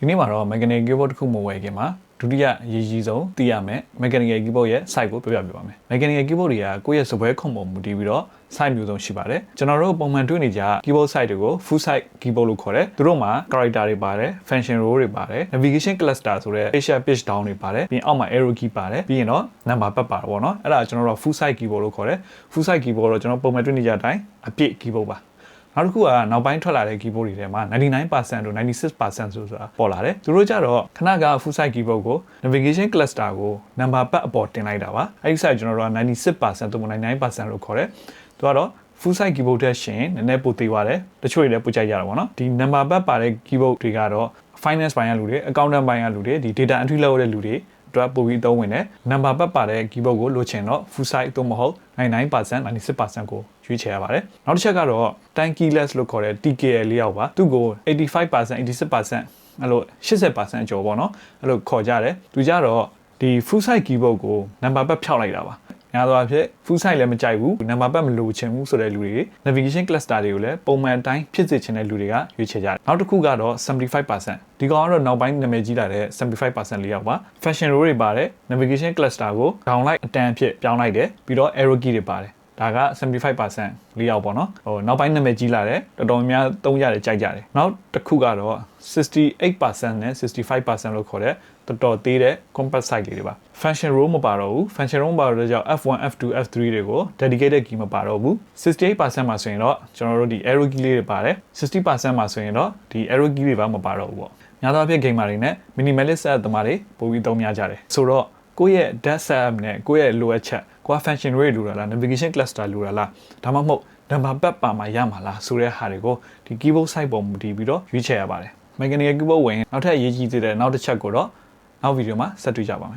ဒီနေ့မှာတော့ mechanical keyboard တစ်ခုမဝယ်ခင်မှာဒုတိယအရေးကြီးဆုံးသိရမယ် mechanical keyboard ရဲ့ site ကိုပြောပြပါမယ် mechanical keyboard တွေကကိုယ့်ရဲ့စပွဲခုံပုံမူတည်ပြီးတော့ site မျိုးစုံရှိပါတယ်ကျွန်တော်တို့ပုံမှန်တွေ့နေကြ keyboard site တွေကို full site keyboard လို့ခေါ်တယ်သူတို့မှာ character တွေပါတယ် function row တွေပါတယ် navigation cluster ဆိုတဲ့ Asia pitch down တွေပါတယ်ပြီးရင်အောက်မှာ arrow key ပါတယ်ပြီးရင်တော့ number pad ပါတယ်ပေါ့နော်အဲ့ဒါကျွန်တော်တို့ full site keyboard လို့ခေါ်တယ် full site keyboard တော့ကျွန်တော်ပုံမှန်တွေ့နေကြတဲ့အတိုင်းအပြည့် keyboard ပါနောက်တစ်ခုကနောက်ပိုင်းထွက်လာတဲ့ keyboard တွေထဲမှာ 99% တို့ 96% ဆိုတာပေါ်လာတယ်သူတို့ကြတော့ခဏက full site keyboard ကို navigation cluster ကို number pad အပေါ်တင်လိုက်တာပါအဲ့ဒီ site ကျွန်တော်တို့က 96% သို့မဟုတ် 99% လို့ခေါ်တယ်သူကတော့ full site keyboard တဲ့ရှင်နည်းနည်းပိုသေးပါတယ်တချို့တွေလည်းပိုကြိုက်ကြတာပေါ့နော်ဒီ number pad ပါတဲ့ keyboard တွေကတော့ finance ဘိုင်းကလူတွေ accountant ဘိုင်းကလူတွေဒီ data entry လုပ်တဲ့လူတွေအတွက်ပိုပြီးအသုံးဝင်တယ် number pad ပါတဲ့ keyboard ကိုလိုချင်တော့ full site သို့မဟုတ် 99% 96% ကိုရွေးချယ်ရပါတယ်နောက်တစ်ချက်ကတော့ time keyless လို့ခေါ်တဲ့ TKL လေးယောက်ပါသူ့ကို 85% 86% အဲ့လို 80% ကျော်ပေါ့နော်အဲ့လိုခေါ်ကြတယ်သူကြတော့ဒီ full site keyboard ကို number pad ဖြောက်လိုက်တာပါများသောအားဖြင့် full site လည်းမကြိုက်ဘူး number pad မလိုချင်ဘူးဆိုတဲ့လူတွေ navigation cluster တွေကိုလည်းပုံမှန်တိုင်းဖြစ်စေချင်တဲ့လူတွေကရွေးချယ်ကြတယ်နောက်တစ်ခုကတော့ 75% ဒီကောင်ကတော့နောက်ပိုင်းနာမည်ကြီးလာတဲ့ 75% လေးယောက်ပါ function row တွေပါတယ် navigation cluster ကို down လိုက်အတန်းအဖြစ်ပြောင်းလိုက်တယ်ပြီးတော့ arrow key တွေပါတယ်ဒါက 75% လေးယောက်ပေါ့နော်ဟိုနောက်ပိုင်းနာမည်ကြီးလာတယ်တော်တော်များသုံးရတယ်ကြိုက်ကြတယ်နောက်တစ်ခုကတော့ 68% နဲ့ 65% လို့ခေါ်တဲ့တော်တော်သေးတဲ့ compact site လေးတွေပါ function row မပါတော့ဘူး function row မပါတော့ကြောင့် F1 F2 F3 တွေကို dedicated key မပါတော့ဘူး 68% မှာဆိုရင်တော့ကျွန်တော်တို့ဒီ arrow key လေးတွေပါတယ် 60% မှာဆိုရင်တော့ဒီ arrow key တွေပါမပါတော့ဘူးပေါ့များသောအားဖြင့် gamer တွေနဲ့ minimalist set သမားတွေပိုပြီးသုံးများကြတယ်ဆိုတော့ကိုယ့်ရဲ့ desk setup နဲ့ကိုယ့်ရဲ့လိုအပ်ချက်ကိုယ်က function row လိုတာလား navigation cluster လိုတာလားဒါမှမဟုတ် number pad ပါမှာရမှာလားဆိုတဲ့ဟာတွေကိုဒီ keyboard site ပေါ်မူတည်ပြီးတော့ရွေးချယ်ရပါတယ် mechanical keyboard ဝင်နောက်ထပ်အရေးကြီးသေးတဲ့နောက်တစ်ချက်ကိုတော့နောက်ဗီဒီယိုမှာဆက်တွေ့ကြပါမယ်